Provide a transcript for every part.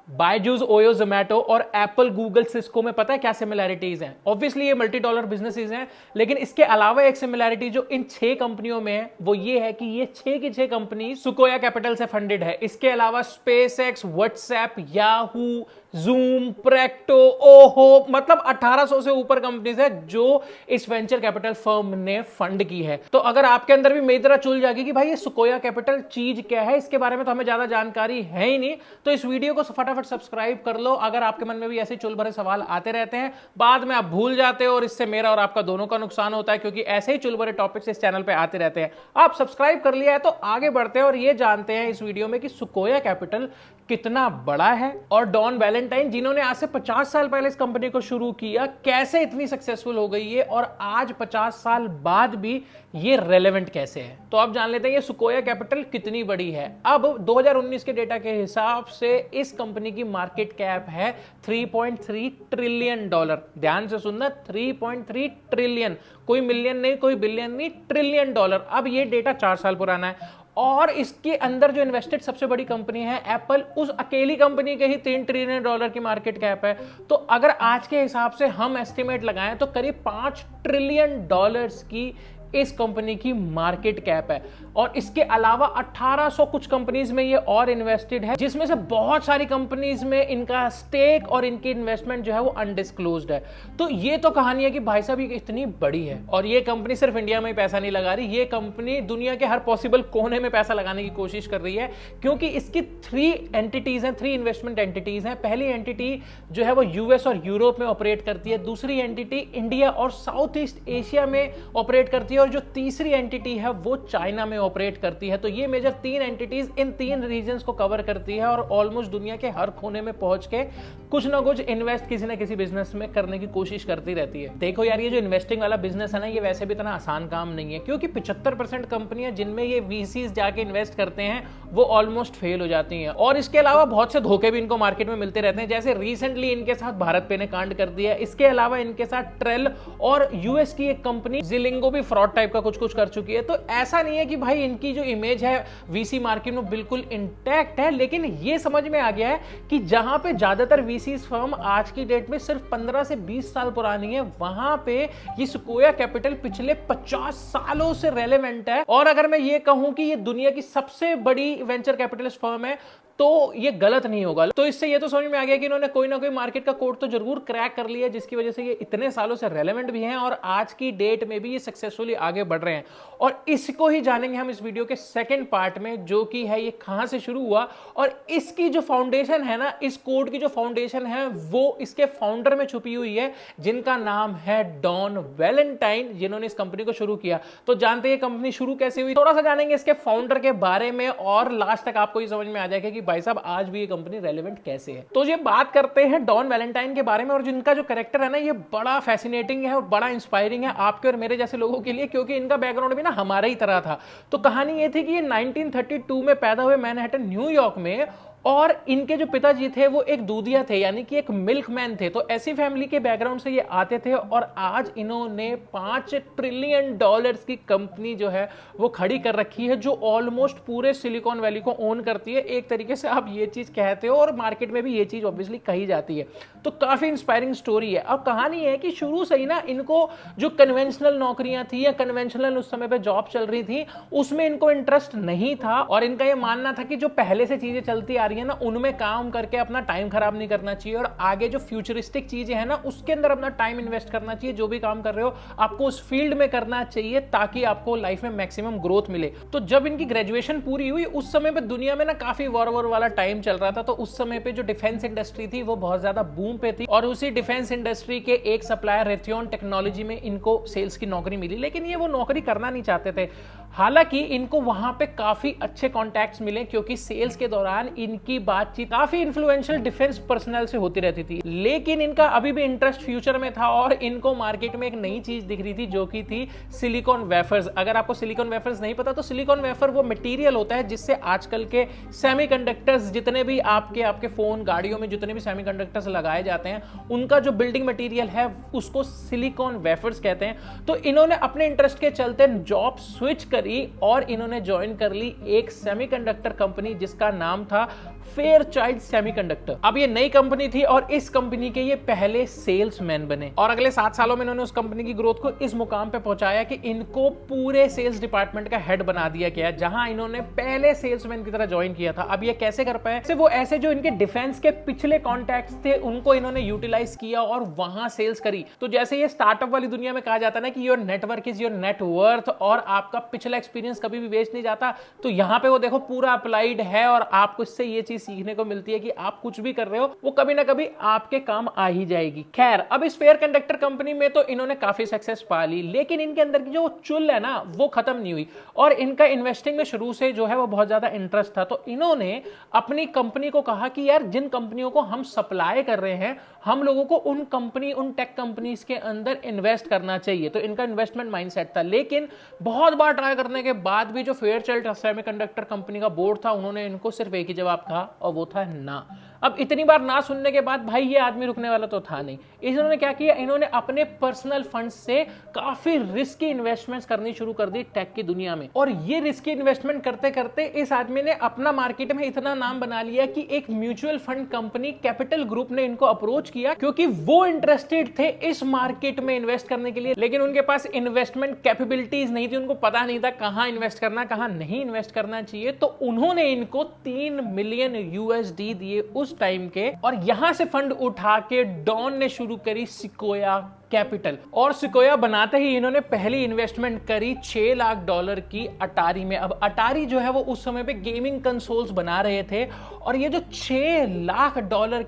Byju's, OYO, Zomato और Apple, Google, Cisco में पता है क्या सिमिलैरिटीज हैं? ऑब्वियसली ये मल्टी डॉलर बिजनेसेस हैं, लेकिन इसके अलावा एक सिमिलैरिटी जो इन 6 कंपनियों में है वो ये है कि ये 6 की 6 कंपनी सुकोया कैपिटल से फंडेड है। इसके अलावा SpaceX, WhatsApp, Yahoo, zoom, Practo, ओहो, मतलब 1800 से ऊपर कंपनीज है जो इस वेंचर कैपिटल फर्म ने फंड की है। तो अगर आपके अंदर भी मेरी तरह चुल जाएगी कि भाई ये सुकोया कैपिटल चीज क्या है, इसके बारे में तो हमें ज्यादा जानकारी है ही नहीं, तो इस वीडियो को फटाफट सब्सक्राइब कर लो। अगर आपके मन में भी ऐसे चुल भरे सवाल आते रहते हैं, बाद में आप भूल जाते हो और इससे मेरा और आपका दोनों का नुकसान होता है, क्योंकि ऐसे ही चुल भरे टॉपिक्स इस चैनल पे आते रहते हैं। आप सब्सक्राइब कर लिया है तो आगे बढ़ते हैं और ये जानते हैं इस वीडियो में कि सुकोया कैपिटल कितना बड़ा है और डॉन वैलेंटाइन जिन्होंने आज से 50 साल पहले इस कंपनी को शुरू किया कैसे इतनी सक्सेसफुल हो गई है और आज 50 साल बाद भी ये रेलेवेंट कैसे है। तो अब जान लेते हैं ये सुकोया कैपिटल कितनी बड़ी है। अब 2019 के डेटा के हिसाब से इस कंपनी की मार्केट कैप है 3.3 ट्रिलियन डॉलर। ध्यान से सुनना, 3.3 ट्रिलियन, कोई मिलियन नहीं, कोई बिलियन नहीं, ट्रिलियन डॉलर। अब ये डेटा 4 साल पुराना है और इसके अंदर जो इन्वेस्टेड सबसे बड़ी कंपनी है एप्पल, उस अकेली कंपनी के ही 3 ट्रिलियन डॉलर की मार्केट कैप है। तो अगर आज के हिसाब से हम एस्टिमेट लगाएं तो करीब 5 ट्रिलियन डॉलर्स की इस कंपनी की मार्केट कैप है। और इसके अलावा 1800 कुछ कंपनीज में ये और इन्वेस्टेड है, जिसमें से बहुत सारी कंपनीज में इनका स्टेक और इनकी इन्वेस्टमेंट जो है वो अनडिस्क्लोज्ड है। तो ये तो कहानी है कि भाई साहब ये इतनी बड़ी है और ये कंपनी सिर्फ इंडिया में ही पैसा नहीं लगा रही, ये कंपनी दुनिया के हर पॉसिबल कोने में पैसा लगाने की कोशिश कर रही है, क्योंकि इसकी 3 एंटिटीज हैं, 3 इन्वेस्टमेंट एंटिटीज हैं। पहली एंटिटी जो है वो यूएस और यूरोप में ऑपरेट करती है, दूसरी एंटिटी इंडिया और साउथ ईस्ट एशिया में ऑपरेट करती है और जो तीसरी एंटिटी है वो चाइना में ऑपरेट करती है। तो ये मेजर 3 एंटिटीज इन 3 रीजन्स को कवर करती है और ऑलमोस्ट दुनिया के हर कोने में पहुंच के कुछ ना कुछ इन्वेस्ट किसी ना किसी बिजनेस में करने की कोशिश करती रहती है। देखो यार, ये जो इन्वेस्टिंग वाला बिजनेस है ना, ये वैसे भी इतना आसान काम नहीं है, क्योंकि 75% कंपनियां जिनमें ये वीसीज जाके इन्वेस्ट करते हैं वो ऑलमोस्ट फेल हो जाती हैं। और इसके अलावा बहुत से धोखे भी इनको मार्केट में मिलते रहते हैं, जैसे रिसेंटली इनके साथ भारत पे ने कांड कर दिया। इसके अलावा इनके साथ ट्रेल और यूएस की एक कंपनी जिलिंगो भी फ्रॉड टाइप का कुछ कर चुकी है। तो ऐसा नहीं है कि भाई इनकी जो इमेज है वीसी मार्केट में बिल्कुल इंटैक्ट है, लेकिन ये समझ में आ गया है कि जहां पे ज्यादातर वीसी फर्म आज की डेट में सिर्फ 15 से 20 साल पुरानी है, वहां पे ये सुकोया कैपिटल पिछले 50 सालों से रेलेवेंट है। और अगर मैं ये कहूं कि ये दुनिया की सबसे बड़ी वेंचर कैपिटलिस्ट फर्म है तो ये गलत नहीं होगा। तो इससे ये तो समझ में आ गया कि इन्होंने कोई ना कोई मार्केट का कोड तो जरूर क्रैक कर लिया, जिसकी वजह से ये इतने सालों से रेलेवेंट भी हैं और आज की डेट में भी ये सक्सेसफुली आगे बढ़ रहे हैं। और इसको ही जानेंगे हम इस वीडियो के सेकंड पार्ट में, जो कि है ये कहां से शुरू हुआ और इसकी जो फाउंडेशन है ना, इस कोड की जो फाउंडेशन है वो इसके फाउंडर में छुपी हुई है, जिनका नाम है डॉन वैलेंटाइन, जिन्होंने इस कंपनी को शुरू किया। तो जानते हैं कंपनी शुरू कैसे हुई, थोड़ा सा जानेंगे इसके फाउंडर के बारे में और लास्ट तक आपको ये समझ में आ जाएगा कि भाई साहब आज भी ये कंपनी रेलेवेंट कैसे है। तो ये बात करते हैं डॉन वैलेंटाइन के बारे में, और जिनका जो कैरेक्टर है ना, ये बड़ा फैसिनेटिंग है और बड़ा इंस्पायरिंग है आपके और मेरे जैसे लोगों के लिए, क्योंकि इनका बैकग्राउंड भी ना हमारा ही तरह था। तो कहानी ये थी कि ये 1932 में पैदा हुए मैनहट्टन, न्यूयॉर्क में, और इनके जो पिताजी थे वो एक दूधिया थे, यानी कि एक मिल्कमैन थे। तो ऐसी फैमिली के बैकग्राउंड से ये आते थे और आज इन्होंने 5 ट्रिलियन डॉलर्स की कंपनी जो है वो खड़ी कर रखी है, जो ऑलमोस्ट पूरे सिलिकॉन वैली को ओन करती है। एक तरीके से आप ये चीज कहते हो और मार्केट में भी ये चीज ऑब्वियसली कही जाती है। तो काफी इंस्पायरिंग स्टोरी है। अब कहानी है कि शुरू से ही ना इनको जो कन्वेंशनल नौकरियां थी या कन्वेंशनल उस समय पे जॉब चल रही थी, उसमें इनको इंटरेस्ट नहीं था और इनका ये मानना था कि जो पहले से चीजें चलती आ रही है ना, उनमें काम करके अपना टाइम खराब नहीं करना चाहिए और आगे जो फ्यूचरिस्टिक चीजें हैं ना, उसके अंदर अपना टाइम इन्वेस्ट करना चाहिए। जो भी काम कर रहे हो आपको उस फील्ड में करना चाहिए ताकि आपको लाइफ में मैक्सिमम ग्रोथ मिले। तो जब इनकी ग्रेजुएशन पूरी हुई, उस समय पे दुनिया में ना काफी वॉर वाला टाइम चल रहा था। तो उस समय पे जो डिफेंस इंडस्ट्री थी वो बहुत ज्यादा बूम पे थी और उसी डिफेंस इंडस्ट्री के एक सप्लायर रेथियोन टेक्नोलॉजी में इनको सेल्स की नौकरी मिली, लेकिन ये वो नौकरी करना नहीं चाहते थे। हालांकि इनको वहां पे काफी अच्छे कॉन्टैक्ट्स मिले, क्योंकि सेल्स के दौरान इनकी बातचीत काफी इन्फ्लुएंशियल डिफेंस पर्सनल से होती रहती थी। लेकिन इनका अभी भी इंटरेस्ट फ्यूचर में था और इनको मार्केट में एक नई चीज दिख रही थी, जो कि थी सिलिकॉन वेफर्स। अगर आपको सिलिकॉन वेफर्स नहीं पता, तो सिलिकॉन वेफर वो मटेरियल होता है जिससे आजकल के सेमीकंडक्टर्स, जितने भी आपके फोन, गाड़ियों में जितने भी सेमीकंडक्टर्स लगाए जाते हैं, उनका जो बिल्डिंग मटेरियल है उसको सिलिकॉन वेफर्स कहते हैं। तो इन्होंने अपने इंटरेस्ट के चलते जॉब स्विच करी और इन्होंने ज्वाइन कर ली एक सेमीकंडक्टर कंपनी जिसका नाम था फेयरचाइल्ड सेमीकंडक्टर। अब ये नई कंपनी थी और इस कंपनी के ये पहले सेल्समैन बने और अगले 7 सालों में इन्होंने उस कंपनी की ग्रोथ को इस मुकाम पे पहुंचाया कि इनको पूरे सेल्स डिपार्टमेंट का हेड बना दिया गया, जहां इन्होंने पहले सेल्समैन की तरह ज्वाइन किया था। अब ये कैसे कर पाए? वो ऐसे जो इनके डिफेंस के पिछले कॉन्टैक्ट्स थे उनको इन्होंने यूटिलाइज किया और वहां सेल्स करी। तो जैसे ये स्टार्टअप वाली दुनिया में कहा जाता है ना कि your network is your net worth और आपका पिछला एक्सपीरियंस कभी भी वेस्ट नहीं जाता, तो यहां पे वो देखो पूरा अप्लाइड है और आपको इससे ये चीज सीखने को मिलती है कि आप कुछ भी कर रहे हो वो कभी ना कभी आपके काम आ ही जाएगी। खैर, अब इस फेयर कंडक्टर कंपनी में तो इन्होंने काफी सक्सेस पा ली, लेकिन इनके अंदर की जो चुल है ना वो खत्म नहीं हुई और इनका इन्वेस्टिंग में शुरू से जो है वो बहुत ज्यादा इंटरेस्ट था। तो इन्होंने अपनी कंपनी को कहा कि यार जिन कंपनियों को हम सप्लाई कर रहे हैं हम लोगों को उन टेक कंपनीज के अंदर इन्वेस्ट करना चाहिए। तो इनका इन्वेस्टमेंट माइंडसेट था, लेकिन बहुत बार ट्राई करने के बाद भी जो फेयरचाइल्ड सेमीकंडक्टर कंपनी का बोर्ड था उन्होंने इनको सिर्फ एक ही जवाब कहा और वो था ना। अब इतनी बार ना सुनने के बाद भाई ये आदमी रुकने वाला तो था नहीं। इन्होंने क्या किया, इन्होंने अपने पर्सनल फंड्स से काफी रिस्की इन्वेस्टमेंट्स करनी शुरू कर दी टेक की दुनिया में। और ये रिस्की इन्वेस्टमेंट करते करते इस आदमी ने अपना मार्केट में इतना नाम बना लिया कि एक mutual fund company capital group ने इनको अप्रोच किया क्योंकि वो इंटरेस्टेड थे इस मार्केट में इन्वेस्ट करने के लिए, लेकिन उनके पास इन्वेस्टमेंट कैपेबिलिटीज नहीं थी। उनको पता नहीं था कहां इन्वेस्ट करना कहां नहीं इन्वेस्ट करना चाहिए। तो उन्होंने इनको $3 मिलियन दिए उस टाइम के और यहां से फंड उठा के डॉन ने शुरू करी सिकोया कैपिटल। और सिकोया बनाते ही इन्होंने पहली इन्वेस्टमेंट करी $6 लाख की अटारी में। अब अटारी जो है वो उस समय पे गेमिंग कंसोल्स बना रहे थे और ये जो $6 लाख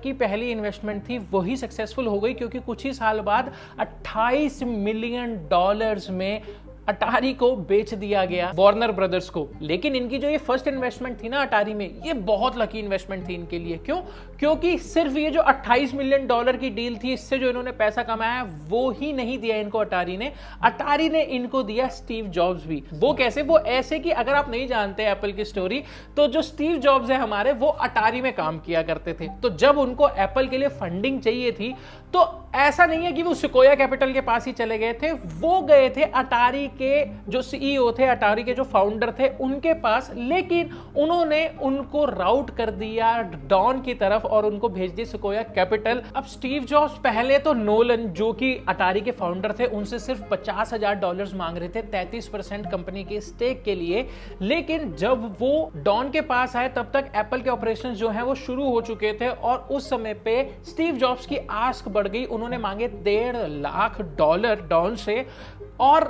की पहली इन्वेस्टमेंट थी वही सक्सेसफुल हो गई क्योंकि कुछ ही साल बाद $28 मिलियन में अटारी को बेच दिया गया वार्नर ब्रदर्स को। लेकिन इनकी जो ये फर्स्ट इन्वेस्टमेंट थी ना अटारी में, ये बहुत लकी इन्वेस्टमेंट थी इनके लिए। क्यों? क्योंकि सिर्फ ये जो $28 मिलियन की डील थी इससे जो इन्होंने पैसा कमाया वो ही नहीं दिया इनको अटारी ने इनको दिया स्टीव जॉब्स भी। वो कैसे? वो ऐसे कि अगर आप नहीं जानते एप्पल की स्टोरी, तो जो स्टीव जॉब्स है हमारे वो अटारी में काम किया करते थे। तो जब उनको एप्पल के लिए फंडिंग चाहिए थी तो ऐसा नहीं है कि वो सिकोया कैपिटल के पास ही चले गए थे, वो गए थे अटारी के जो सीईओ थे, अटारी के जो फाउंडर थे उनके पास, लेकिन उन्होंने उनको राउट कर दिया डॉन की तरफ और उनको भेज दी सिकोया कैपिटल। अब स्टीव जॉब्स पहले तो नोलन जो कि अटारी के फाउंडर थे उनसे सिर्फ $50,000 मांग रहे थे 33% कंपनी के स्टेक के लिए, लेकिन जब वो डॉन के पास आए तब तक एप्पल के ऑपरेशन जो है वो शुरू हो चुके थे और उस समय पे स्टीव जॉब्स की आस्क बढ़ गई। उन्होंने मांगे $1.5 लाख डॉन से और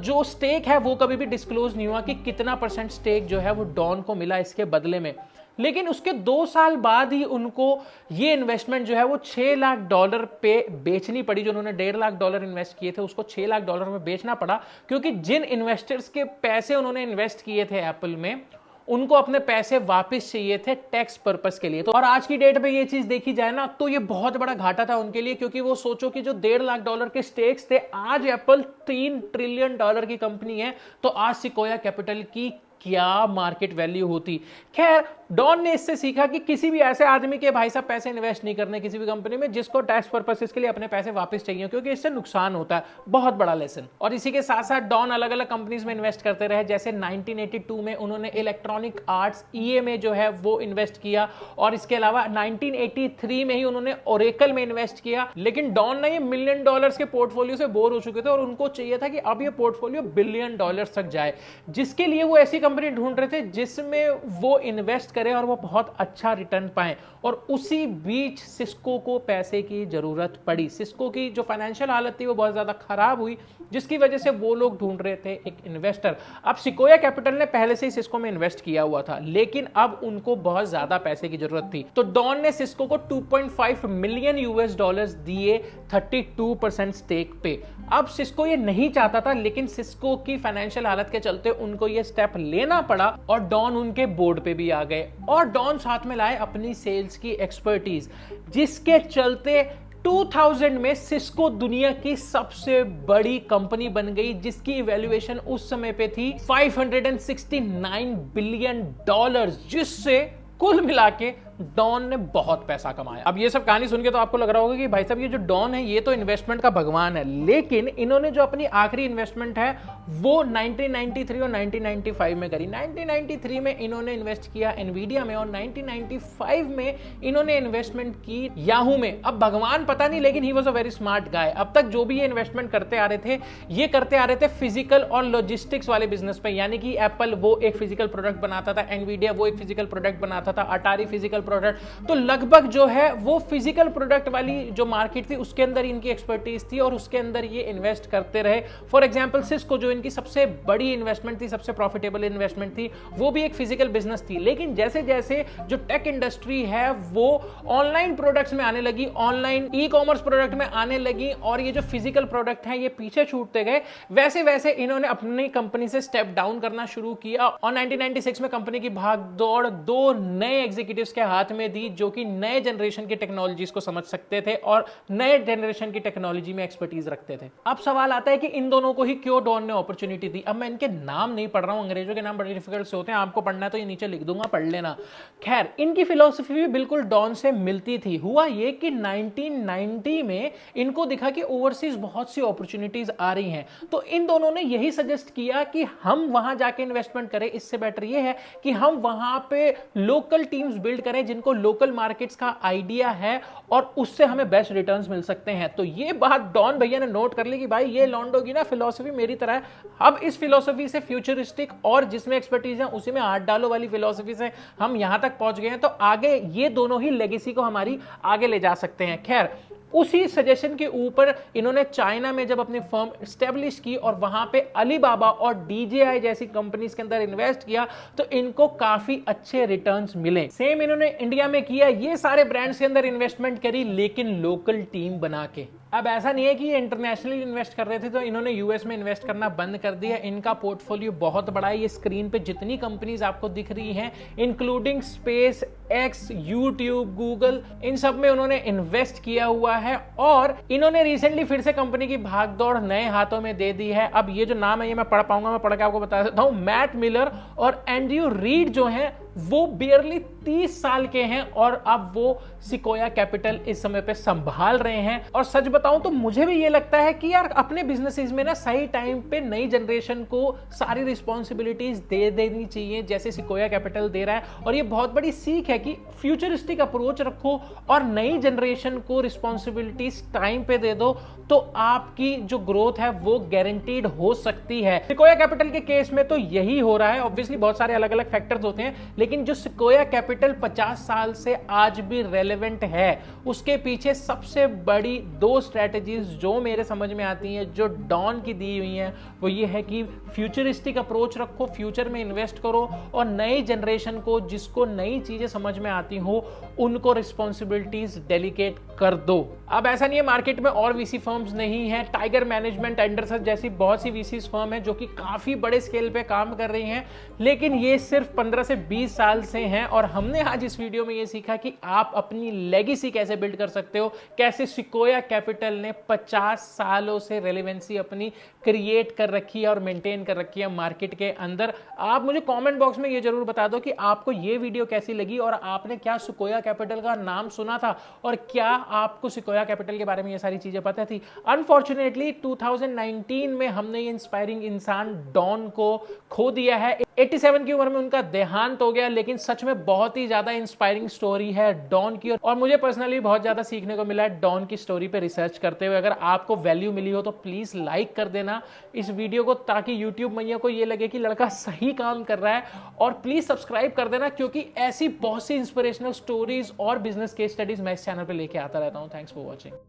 जो स्टेक है वो कभी भी डिस्क्लोज नहीं हुआ कि कितना परसेंट स्टेक जो है वो डॉन को मिला इसके बदले में। लेकिन उसके 2 साल बाद ही उनको ये इन्वेस्टमेंट जो है वो $6 लाख पे बेचनी पड़ी। जो उन्होंने $1.5 लाख इन्वेस्ट किए थे उसको $6 लाख में बेचना पड़ा क्योंकि जिन इन्वेस्टर्स के पैसे उन्होंने इन्वेस्ट किए थे एप्पल में उनको अपने पैसे वापस चाहिए थे टैक्स पर्पस के लिए। तो और आज की डेट पे ये चीज देखी जाए ना तो ये बहुत बड़ा घाटा था उनके लिए, क्योंकि वो सोचो कि जो $1.5 लाख के स्टेक्स थे, आज एप्पल $3 ट्रिलियन की कंपनी है, तो आज सिकोया कैपिटल की क्या मार्केट वैल्यू होती। खैर, डॉन ने इससे सीखा कि किसी भी ऐसे आदमी के भाई साहब पैसे इन्वेस्ट नहीं करने किसी भी कंपनी में जिसको टैक्स पर्पसेस के लिए अपने पैसे वापस चाहिए, क्योंकि इससे नुकसान होता है। बहुत बड़ा लेसन। और इसी के साथ साथ डॉन अलग अलग कंपनीज में इन्वेस्ट करते रहे। जैसे 1982 में उन्होंने इलेक्ट्रॉनिक आर्ट्स EA में जो है वो इन्वेस्ट किया और इसके अलावा 1983 में ही उन्होंने ओरेकल में इन्वेस्ट किया। लेकिन डॉन ने ये $1 मिलियन के पोर्टफोलियो से बोर हो चुके थे और उनको चाहिए था कि अब ये पोर्टफोलियो $1 बिलियन तक जाए, जिसके लिए वो ऐसी कंपनी ढूंढ रहे थे जिसमें वो इन्वेस्ट करें और वो बहुत अच्छा रिटर्न पाएं। और उसी बीच सिस्को को पैसे की जरूरत पड़ी। सिस्को की जो फाइनेंशियल हालत थी वो बहुत ज्यादा खराब हुई, जिसकी वजह से वो लोग ढूंढ रहे थे एक इन्वेस्टर। अब सिकोया कैपिटल ने पहले से ही सिस्को में इन्वेस्ट किया हुआ था, लेकिन अब उनको बहुत ज्यादा पैसे की जरूरत थी। तो डॉन ने सिस्को को $2.5 मिलियन दिए 32% स्टेक पे। अब सिस्को ये नहीं चाहता था, लेकिन सिस्को की फाइनेंशियल हालत के चलते उनको ये स्टेप लेना पड़ा और डॉन उनके बोर्ड पे भी आ गए। और डॉन साथ में लाए अपनी सेल्स की एक्सपर्टीज, जिसके चलते 2000 में सिस्को दुनिया की सबसे बड़ी कंपनी बन गई, जिसकी वैल्यूएशन उस समय पे थी $569 बिलियन, जिससे कुल मिला के डॉन ने बहुत पैसा कमाया। अब ये सब कहानी सुन के तो आपको लग रहा होगा कि भाई साहब ये जो डॉन है ये तो इन्वेस्टमेंट का भगवान है, लेकिन इन्होंने जो अपनी आखिरी इन्वेस्टमेंट है वो 1993 और 1995 में करी। 1993 में इन्होंने इन्वेस्ट किया एनवीडिया में और 1995 में इन्होंने इन्वेस्टमेंट की याहू में। अब भगवान पता नहीं, लेकिन he was a very smart guy. अब तक जो भी ये इन्वेस्टमेंट करते आ रहे थे, ये करते आ रहे थे फिजिकल और लॉजिस्टिक्स वाले बिजनेस पे, यानी कि एप्पल वो एक फिजिकल प्रोडक्ट बनाता था, एनवीडिया वो एक फिजिकल प्रोडक्ट बनाता था, अटारी फिजिकल प्रोडक्ट। तो लगभग जो है वो फिजिकल प्रोडक्ट वाली जो मार्केट थी उसके अंदर इनकी एक्सपर्टीज थी और उसके अंदर ये इन्वेस्ट करते रहे। फॉर एग्जांपल सिस्को जो इनकी सबसे बड़ी इन्वेस्टमेंट थी, सबसे प्रॉफिटेबल इन्वेस्टमेंट थी, वो भी एक फिजिकल बिजनेस थी। लेकिन जैसे जैसे जो टेक इंडस्ट्री है वो ऑनलाइन प्रोडक्ट्स में आने लगी, ऑनलाइन ई कॉमर्स प्रोडक्ट में आने लगी और ये जो फिजिकल प्रोडक्ट है ये पीछे छूटते गए, वैसे वैसे इन्होंने अपनी कंपनी से स्टेप डाउन करना शुरू किया और 1996 में कंपनी की भागदौड़ दो नए एग्जीक्यूटिव्स के हाथ में दी जो कि नए जनरेशन की टेक्नोलॉजीज को समझ सकते थे और नए जनरेशन की टेक्नोलॉजी में एक्सपर्टीज रखते थे। अब सवाल आता है कि इन दोनों को ही क्यों डॉन ने अपॉर्चुनिटी दी। अब मैं इनके नाम नहीं पढ़ रहा हूं, अंग्रेजों के नाम बड़े डिफिकल्ट से होते हैं, आपको पढ़ना है तो ये नीचे लिख दूंगा, पढ़ लेना। खैर, इनकी फिलॉसफी भी बिल्कुल डॉन से मिलती थी। हुआ ये कि 1990 में इनको दिखा कि ओवरसीज बहुत सी अपॉर्चुनिटीज आ रही हैं, तो इन दोनों ने यही सजेस्ट किया कि हम वहां जाके इन्वेस्टमेंट करें। इससे बेटर ये है कि हम वहां पे लोकल टीम्स बिल्ड करें जिनको लोकल मार्केट्स का आइडिया है और उससे हमें बेस्ट रिटर्न्स मिल सकते हैं। तो ये बात डॉन भैया ने नोट कर ली कि भाई ये लॉन्डो की ना फिलॉसफी मेरी तरह है। अब इस फिलॉसफी से फ्यूचरिस्टिक और जिसमें एक्सपर्टीज है उसी में हाथ डालो वाली फिलॉसफी से हम यहां तक पहुंच गए हैं, तो आगे ये दोनों ही लेगेसी को हमारी आगे ले जा सकते हैं। खैर, उसी सजेशन के ऊपर इन्होंने चाइना में जब अपनी फर्म एस्टेब्लिश की और वहां पे अलीबाबा और डीजेआई जैसी कंपनीज के अंदर इन्वेस्ट किया तो इनको काफी अच्छे रिटर्न्स मिले। सेम इन्होंने इंडिया में किया, ये सारे ब्रांड्स के अंदर इन्वेस्टमेंट करी लेकिन लोकल टीम बना के। अब ऐसा नहीं है कि ये इंटरनेशनली इन्वेस्ट कर रहे थे तो इन्होंने यूएस में इन्वेस्ट करना बंद कर दिया। इनका पोर्टफोलियो बहुत बड़ा है। ये स्क्रीन पे जितनी कंपनीज आपको दिख रही हैं including SpaceX, YouTube, Google, इन सब में उन्होंने इन्वेस्ट किया हुआ है और इन्होंने रिसेंटली फिर से कंपनी की भागदौड़ नए हाथों में दे दी है। अब ये जो नाम है ये मैं पढ़ पाऊंगा, मैं पढ़ के आपको बता देता हूं। मैट मिलर और एंड्रयू रीड जो हैं वो बियरली 30 साल के हैं और अब वो सिकोया कैपिटल इस समय पे संभाल रहे हैं। और सच बताऊं तो मुझे भी ये लगता है कि यार अपने बिजनेसेस में ना सही टाइम पे नई जनरेशन को सारी रिस्पॉन्सिबिलिटीज दे देनी चाहिए जैसे सिकोया कैपिटल दे रहा है। और ये बहुत बड़ी सीख है कि फ्यूचरिस्टिक अप्रोच रखो और नई जनरेशन को रिस्पॉन्सिबिलिटीज टाइम पे दे दो तो आपकी जो ग्रोथ है वो गारंटीड हो सकती है। सिकोया कैपिटल के केस में तो यही हो रहा है। ऑब्वियसली बहुत सारे अलग अलग फैक्टर्स होते हैं लेकिन जो सिकोया कैपिटल 50 साल से आज भी रेलेवेंट है उसके पीछे सबसे बड़ी दो स्ट्रेटजीज जो मेरे समझ में आती हैं जो डॉन की दी हुई हैं वो ये है कि फ्यूचरिस्टिक अप्रोच रखो, फ्यूचर में इन्वेस्ट करो और नई जनरेशन को जिसको नई चीजें समझ में आती हो उनको रिस्पॉन्सिबिलिटीज डेलीकेट कर दो। अब ऐसा नहीं है मार्केट में और वीसी फर्म्स नहीं है। टाइगर मैनेजमेंट, एंडरसन जैसी बहुत सी वीसी फर्म है जो कि काफी बड़े स्केल पे काम कर रही हैं लेकिन ये सिर्फ 15 से 20 साल से हैं। और हमने आज इस वीडियो में ये सीखा कि आप अपनी लेगेसी कैसे बिल्ड कर सकते हो, कैसे सिकोया कैपिटल ने 50 सालों से रेलेवेंसी अपनी क्रिएट कर रखी है और मेंटेन कर रखी है मार्केट के अंदर। आप मुझे कमेंट बॉक्स में ये जरूर बता दो कि आपको ये वीडियो कैसी लगी और आपने क्या सिकोया कैपिटल का नाम सुना था और क्या आपको सिकोया कैपिटल के बारे में ये सारी चीजें पता थी। अनफॉर्चुनेटली 2019 में हमने ये इंस्पायरिंग इंसान डॉन को खो दिया है। 87 की उम्र में उनका देहांत हो गया लेकिन सच में बहुत ही ज्यादा इंस्पायरिंग स्टोरी है डॉन की और मुझे पर्सनली बहुत ज्यादा सीखने को मिला है डॉन की स्टोरी पे रिसर्च करते हुए। अगर आपको वैल्यू मिली हो तो प्लीज लाइक कर देना इस वीडियो को ताकि यूट्यूब मैया को ये लगे कि लड़का सही काम कर रहा है और प्लीज सब्सक्राइब कर देना क्योंकि ऐसी बहुत सी इंस्पिरेशनल स्टोरीज और बिजनेस केस स्टडीज मैं इस चैनल पे लेके आता रहता हूं। Thanks for watching.